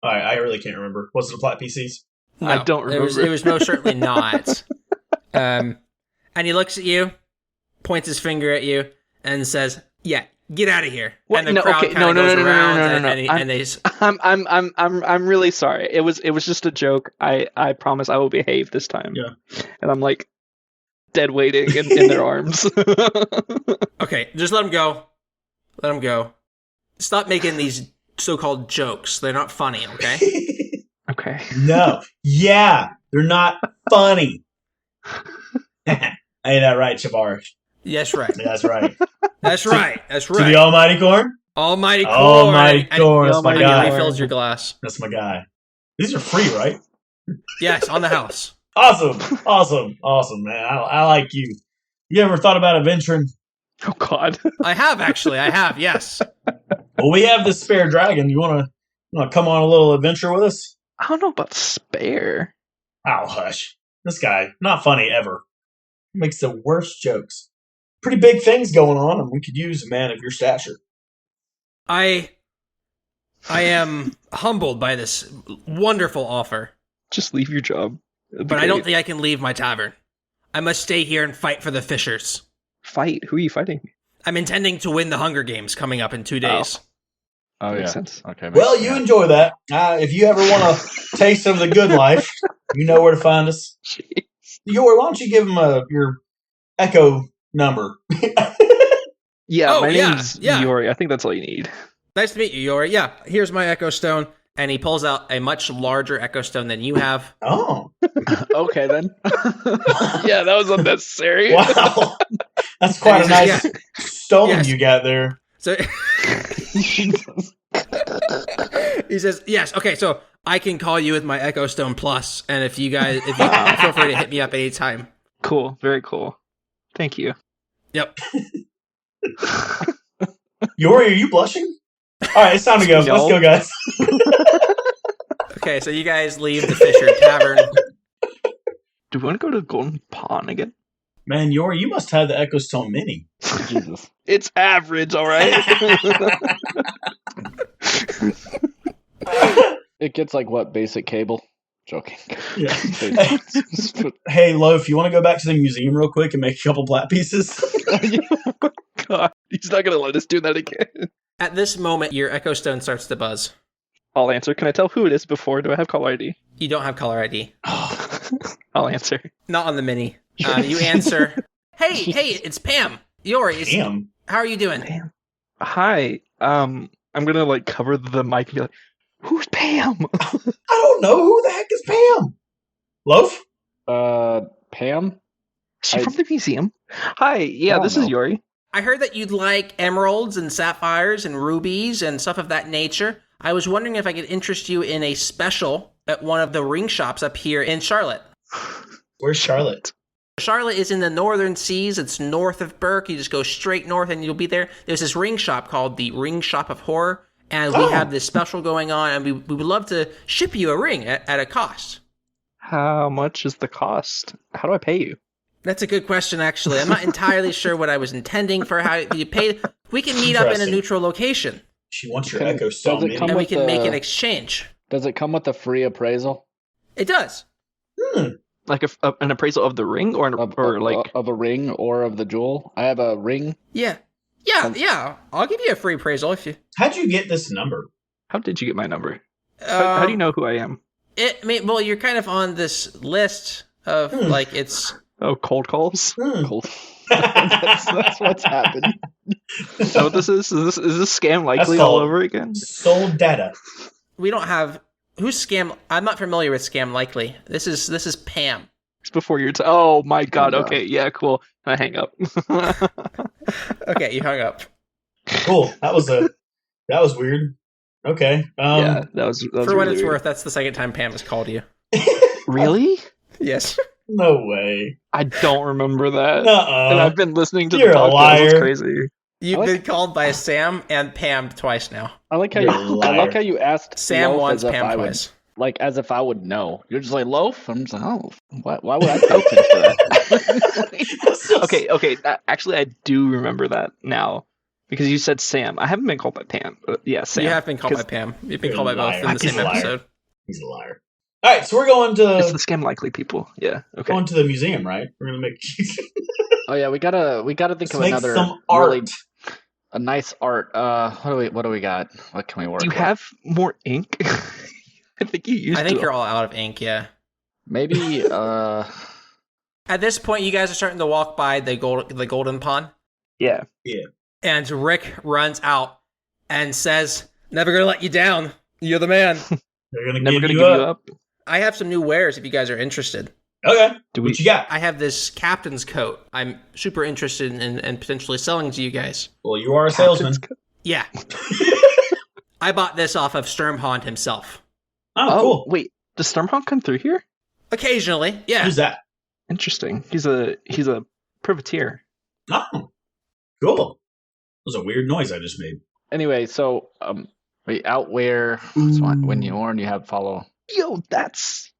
I really can't remember. Was it a plat pieces? No, I don't remember. It was most certainly not. And he looks at you, points his finger at you, and says, "Yeah, get out of here." What? And the No, crowd okay, kind of goes around, no. and they. I'm really sorry. It was just a joke. I promise I will behave this time. Yeah. And I'm like dead waiting in their arms. Okay, just let him go. Let him go. Stop making these so-called jokes. They're not funny, okay? Okay. No. Yeah, they're not funny. Ain't that right, Chavarish? Yes, right. That's right. That's right. That's To right. the almighty corn? Almighty corn. Almighty corn. That's my And he guy. refills your glass. That's my guy. These are free, right? Yes, on the house. Awesome, man. I like you. You ever thought about adventuring? Oh God. I have, actually. I have, yes. Well, we have this spare dragon. You wanna come on a little adventure with us? I don't know about spare. Oh, hush. This guy, not funny ever. Makes the worst jokes. Pretty big things going on, and we could use a man of your stature. I am humbled by this wonderful offer, Just leave your job. but I don't think I can leave my tavern. I must stay here and fight for the fishers. Fight. Who are you fighting? I'm intending to win the Hunger Games coming up in 2 days. Oh, Makes yeah. sense. Okay. Well, you enjoy that. If you ever want a taste of the good life, you know where to find us. Jeez. Yori, why don't you give him your Echo number? Yeah, Oh, my yeah, name's yeah. Yori. I think that's all you need. Nice to meet you, Yori. Yeah, here's my Echo Stone. And he pulls out a much larger Echo Stone than you have. Oh, Okay, then. Yeah, that was unnecessary. wow. That's quite a And nice he stone Yes. you got there. So he says, yes, okay, so I can call you with my Echo Stone Plus, and if you feel free to hit me up anytime. Cool. Very cool. Thank you. Yep. Yori, are you blushing? All right, it's time to go. No. Let's go, guys. Okay, so you guys leave the Fisher Tavern. Do we want to go to the Golden Pond again? Man, Yori, you must have the Echo Stone Mini. Jesus. It's average, all right? It gets like what? Basic cable? Joking. Yeah. Hey, Loaf, you want to go back to the museum real quick and make a couple plat pieces? God, he's not going to let us do that again. At this moment, your Echo Stone starts to buzz. I'll answer. Can I tell who it is before? Do I have caller ID? You don't have caller ID. I'll answer. Not on the Mini. You answer, hey, it's Pam. Yori, Pam? how are you doing? Pam. Hi. I'm going to like cover the mic and be like, who's Pam? I don't know. Who the heck is Pam? Loaf? Pam? She's from the museum. Hi. Yeah, this is Yori. I heard that you'd like emeralds and sapphires and rubies and stuff of that nature. I was wondering if I could interest you in a special at one of the ring shops up here in Charlotte. Where's Charlotte? Charlotte is in the northern seas. It's north of Burke. You just go straight north and you'll be there. There's this ring shop called the Ring Shop of Horror, and we have this special going on, and we would love to ship you a ring at a cost. How much is the cost? How do I pay you? That's a good question, actually. I'm not entirely sure what I was intending for how you pay. We can meet up in a neutral location, She wants your Echo Stone Mini. and we can make an exchange. Does it come with a free appraisal? It does. Like an appraisal of the ring, or Of a ring or of the jewel? I have a ring. Yeah. I'll give you a free appraisal if you. How'd you get this number? how did you get my number? How do you know who I am? Well, you're kind of on this list of like it's. Oh, cold calls. Cool. that's what's happened. Is that what this is? Is this scam likely That's all called over again? Sold data. We don't have who's scam. I'm not familiar with Scam Likely. This is Pam. It's before your time. Oh my god. Okay. Yeah. Cool. I hang up. Okay, you hung up. Cool. That was weird. Okay. Yeah. That was For what really it's weird. worth, that's the second time Pam has called you. Really? Yes. No way. I don't remember that. Nuh-uh. And I've been listening to You're the a podcast. liar. It's crazy. You've been called by Sam and Pam twice now. I like how You're you. a liar. I like how you asked Sam Loaf once, as if Pam I would, twice. like as if I would know. You're just like Loaf. I'm just like, oh, why would I pay attention to that? Okay. Actually, I do remember that now because you said Sam. I haven't been called by Pam. But yeah, Sam. You have been called by 'Cause Pam. You've been You're called by a both liar. in the He's same a liar. episode. He's a liar. All right, so we're going It's to the scam likely people. Yeah. Okay. the museum, right? We're gonna make Oh yeah, we gotta think let's of make another some really art. a nice art. What do we got? What can we work? Do you with? have more ink? I think you used I think to. you're all out of ink, yeah. Maybe At this point, you guys are starting to walk by the golden pond, Yeah. and Rick runs out and says, "Never gonna let you down. You're the man." They're gonna Never give gonna you give you up. up. I have some new wares if you guys are interested. Okay. Do we? What you got? I have this captain's coat. I'm super interested in potentially selling to you guys. Well, you are a salesman. Yeah. I bought this off of Sturmhond himself. Oh, cool. Wait. Does Stormhawk come through here? Occasionally, yeah. Who's that? Interesting. He's a privateer. Oh, cool. That was a weird noise I just made. anyway. So wait, out where when you you have follow. Yo, that's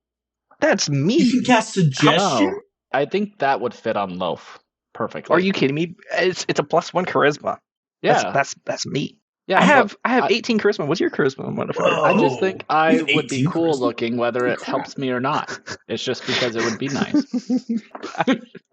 You me. can cast suggestion. Oh, I think that would fit on Loaf perfectly. Are you kidding me? It's a +1 charisma. Yeah, That's me. yeah. I have I- 18 charisma. What's your charisma modifier? Whoa. I just think I You have would be 18 cool charisma? looking, whether it helps me or not. It's just because it would be nice.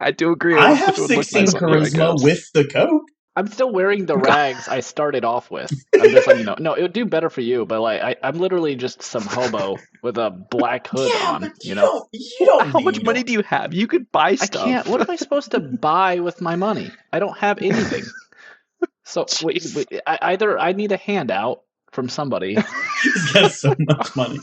I do agree. I It have would look 16 nice on you, I charisma guess. with the coat. I'm still wearing the rags I started off with. I'm just letting you know. No, it would do better for you, but like I'm literally just some hobo with a black hood on. but You know, you don't How much need money do you have? You could buy I stuff. can't. What am I supposed to buy with my money? I don't have anything. So wait, either I need a handout from somebody. He's got so much money.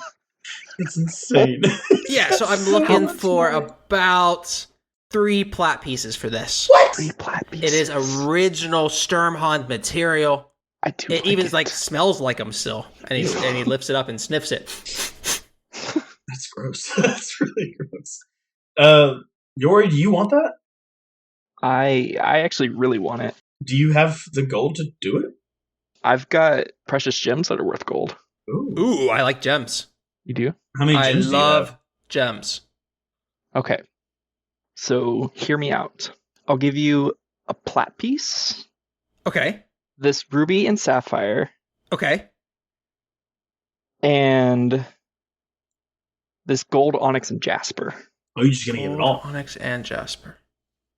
It's insane. Yeah, so I'm looking for about 3 plat pieces for this. What? 3 plat It pieces. is original Sturmhond material. I do. It even like smells like him still, and he lifts it up and sniffs it. That's gross. That's really gross. Yori, do you want that? I actually really want it. Do you have the gold to do it? I've got precious gems that are worth gold. Ooh, I like gems. You do? How many I gems love do you have? gems. Okay. So hear me out. I'll give you a plat piece, Okay. this ruby and sapphire, Okay. and this gold, onyx, and jasper. Oh, you're just gonna get it all. Onyx and jasper.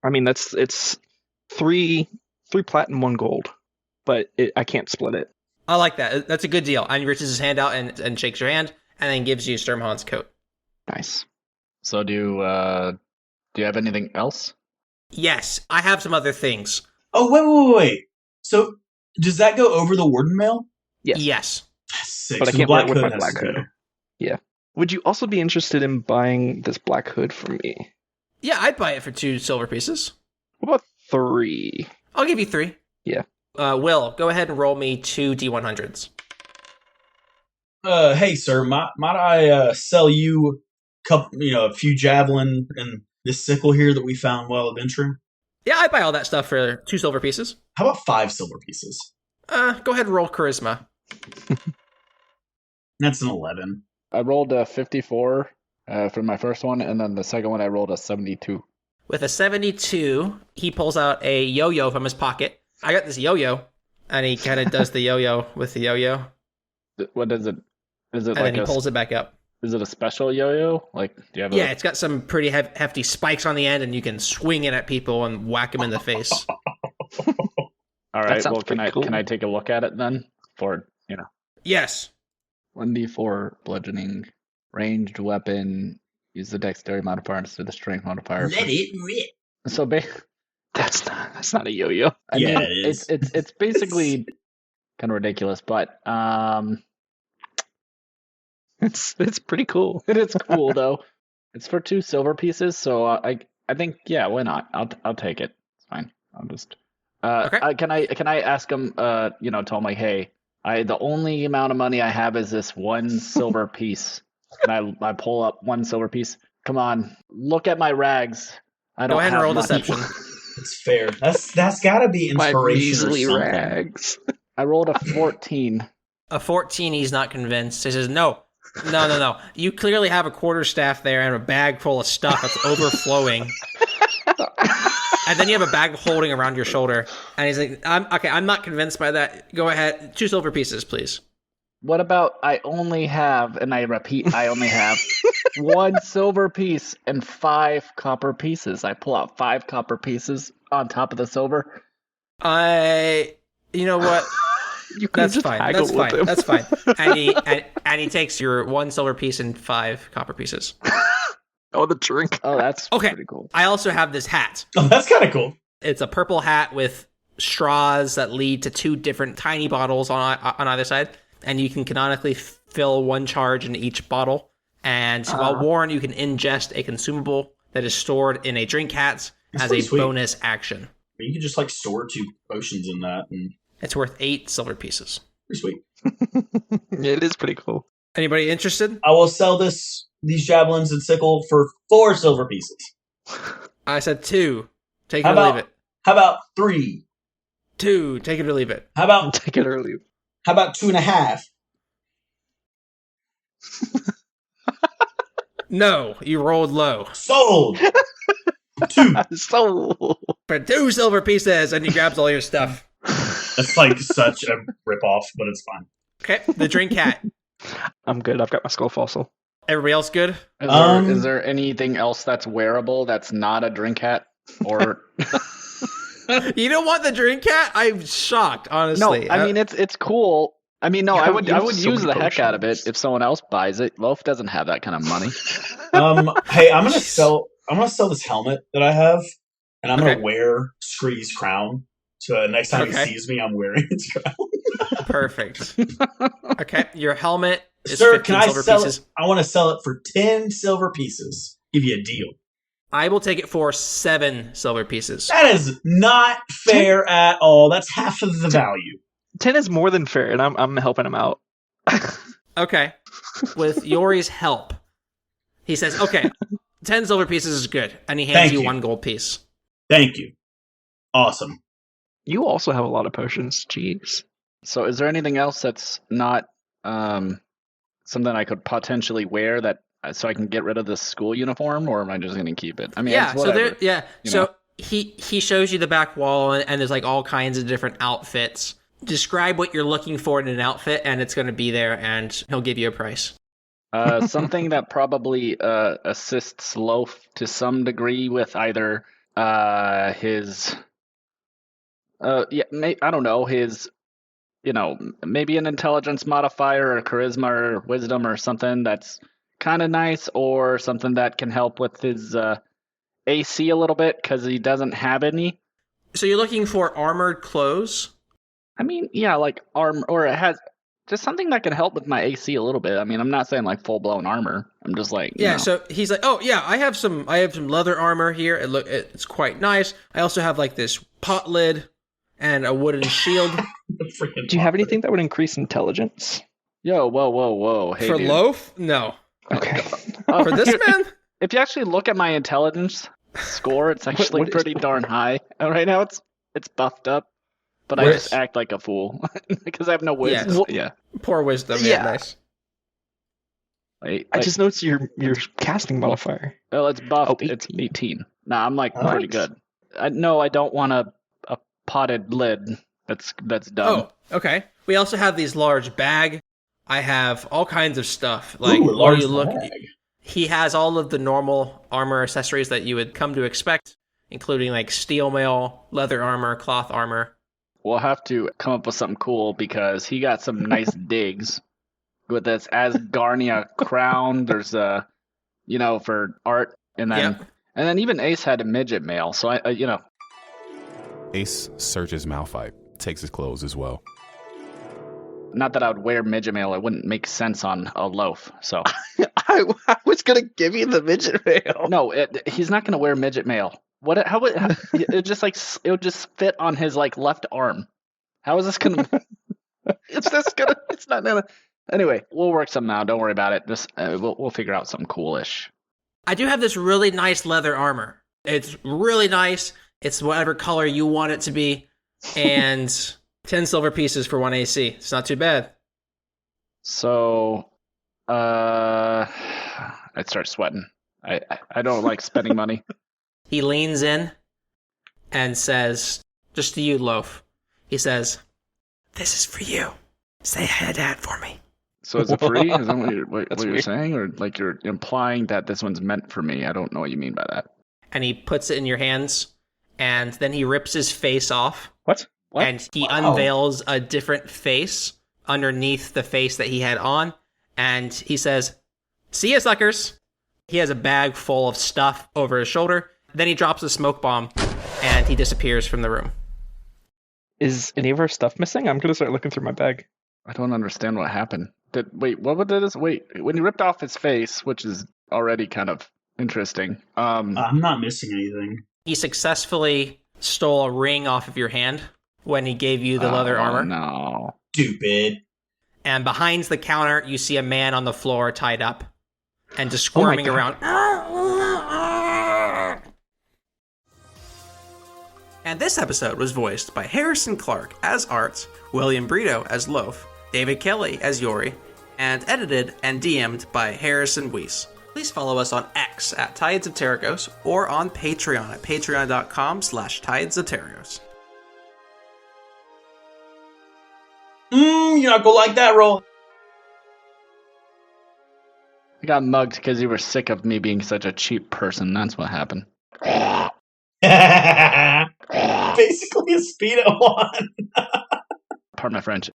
I mean, it's three plat and 1 gold, but I can't split it. I like that. That's a good deal. And he reaches his hand out and shakes your hand, and then gives you Sturmhorn's coat. Nice. So do you have anything else? Yes, I have some other things. Oh, wait. So, does that go over the warden mail? Yes. Yes. That's sick. But I So can't the wear it black with my hood black has to hood. go. Yeah. Would you also be interested in buying this black hood from me? Yeah, I'd buy it for 2 silver pieces. What about 3? I'll give you 3. Yeah. Will, go ahead and roll me 2 D100s. Hey, sir, might I sell you a few javelin and this sickle here that we found while adventuring? Yeah, I'd buy all that stuff for 2 silver pieces. How about 5 silver pieces? Go ahead and roll charisma. That's an 11. I rolled a 54 for my first one, and then the second one I rolled a 72. With a 72, he pulls out a yo-yo from his pocket. I got this yo-yo, and he kind of does the yo-yo with the yo-yo, What is it? Is it and like then he pulls it back up. Is it a special yo-yo? Like, do you have Yeah, it's got some pretty hefty spikes on the end, and you can swing it at people and whack them in the face. All right. sounds Well, pretty cool. can I take a look at it then? For Yes. 1d4 bludgeoning, ranged weapon. Use the dexterity modifier instead of the strength modifier. Let it rip. So That's not a yo-yo. I Yeah, mean, it is. It's basically kind of ridiculous, but It's pretty cool. it is cool though. It's for 2 silver pieces, so I think why not? I'll take it. It's fine. I'll just Okay. can I ask him? Tell him like, hey, the only amount of money I have is this 1 silver piece. And I pull up 1 silver piece. Come on, look at my rags. I don't Go ahead and have roll much. deception. It's fair. That's got to be My inspiration or measly something. rags. I rolled a 14. A 14, he's not convinced. He says, no. You clearly have a quarterstaff there and a bag full of stuff that's overflowing. And then you have a bag holding around your shoulder. And he's like, I'm not convinced by that. Go ahead. 2 silver pieces, please. What about I only have, and I repeat, I only have 1 silver piece and 5 copper pieces. I pull out 5 copper pieces on top of the silver. You know what? You could That's just fine. haggle That's with fine. him. That's fine. And he takes your 1 silver piece and 5 copper pieces. Oh, the drink. Oh, that's Okay. pretty cool. I also have this hat. Oh, that's kind of cool. It's a purple hat with straws that lead to 2 different tiny bottles on either side. And you can canonically fill 1 charge in each bottle. And while worn, you can ingest a consumable that is stored in a drink hat That's as a pretty sweet. bonus action. You could just store 2 potions in that, and It's worth 8 silver pieces. pretty sweet. It is pretty cool. Anybody interested? I will sell these javelins and sickle for 4 silver pieces. I said 2. Take it How or leave about it. how about 3? 2. Take it or leave it. How about Take it early. 2.5? No, you rolled low. Sold. 2. So For 2 silver pieces, and he grabs all your stuff. That's like such a ripoff, but it's fine. Okay, the drink hat. I'm good. I've got my skull fossil. Everybody else good? Is there anything else that's wearable that's not a drink hat? Or You don't want the drink hat? I'm shocked, no? honestly. I mean, it's cool. I mean, no, You I have would used so use many the heck out of it potions. if someone else buys it. Loaf doesn't have that kind of money. Hey, I'm gonna sell this helmet that I have, and I'm Okay. gonna wear Scree's crown. So next time Okay. he sees me, I'm wearing his crown. Perfect. Okay, your helmet is Sir, 15 can I silver sell pieces. it? I want to sell it for 10 silver pieces. Give you a deal. I will take it for 7 silver pieces. That is not fair at all. That's half of the value. 10 is more than fair, and I'm helping him out. Okay. With Yori's help, He says, okay, 10 silver pieces is good. And he hands Thank you you. 1 gold piece. Thank you. Awesome. You also have a lot of potions. Jeez. So is there anything else that's not something I could potentially wear that so I can get rid of this school uniform, or am I just going to keep it? I mean, Yeah, it's so whatever. he shows you the back wall, and there's like all kinds of different outfits. Describe what you're looking for in an outfit, and it's going to be there, and he'll give you a price. Something that probably assists Loaf to some degree with either his I don't know, his maybe an intelligence modifier or charisma or wisdom or something that's kind of nice, or something that can help with his AC a little bit because he doesn't have any. So you're looking for armored clothes? I mean, yeah, like armor, or it has just something that can help with my AC a little bit. I mean, I'm not saying like full blown armor. I'm just like, yeah. So he's like, oh yeah, I have some leather armor here. It's quite nice. I also have like this pot lid and a wooden shield. Do you have anything that would increase intelligence? Yo, whoa. Hey, for dude. Loaf? No. Okay. For this man? If you actually look at my intelligence score, it's actually what is- pretty darn high. And right now it's buffed up, but I Where's- just act like a fool because I have no wisdom. Yeah. Poor wisdom. Yeah. Yeah. Nice. I just noticed your casting modifier. Well, it's buffed. Oh, It's 18. 18. Nah, I'm like Nice. pretty good. No, I don't want a potted lid. That's dumb. Oh, okay. We also have these large bag. I have all kinds of stuff. Like, Ooh, a large you look, bag. he has all of the normal armor accessories that you would come to expect, including like steel mail, leather armor, cloth armor. We'll have to come up with something cool because he got some nice digs with this Asgarnia crown. There's for art, and then even Ace had a midget mail. So I. Ace searches Malphite, takes his clothes as well. Not that I would wear midget mail. It wouldn't make sense on a Loaf. So I was gonna give you the midget mail. no, he's not gonna wear midget mail. What? How would it just like it would just fit on his like left arm? How is this gonna? It's just gonna. It's not gonna. Anyway, we'll work something out. Don't worry about it. Just we'll figure out something coolish. I do have this really nice leather armor. It's really nice. It's whatever color you want it to be. And 10 silver pieces for 1 AC. It's not too bad. So, I'd start sweating. I don't like spending money. He leans in and says, just to you, Loaf, he says, "This is for you. Say hi to Dad for me." So is it free? Is that what That's you're weird. saying? Or like you're implying that this one's meant for me? I don't know what you mean by that. And he puts it in your hands, and then he rips his face off, What? and he unveils a different face underneath the face that he had on, and he says, "See ya, suckers." He has a bag full of stuff over his shoulder. Then he drops a smoke bomb, and he disappears from the room. Is any of our stuff missing? I'm gonna start looking through my bag. I don't understand what happened. What did this? Wait, when he ripped off his face, which is already kind of interesting. I'm not missing anything. He successfully stole a ring off of your hand when he gave you the leather armor. No. Stupid. And behind the counter, you see a man on the floor tied up and just Oh my squirming God. around. And this episode was voiced by Harrison Clark as Art, William Brito as Loaf, David Kelly as Yori, and edited and DM'd by Harrison Weiss. Please follow us on X at Tides of Terragos or on Patreon at patreon.com/Tides of Terragos. You're not gonna like that roll. I got mugged because you were sick of me being such a cheap person. That's what happened. Basically a speed at one. Pardon my French.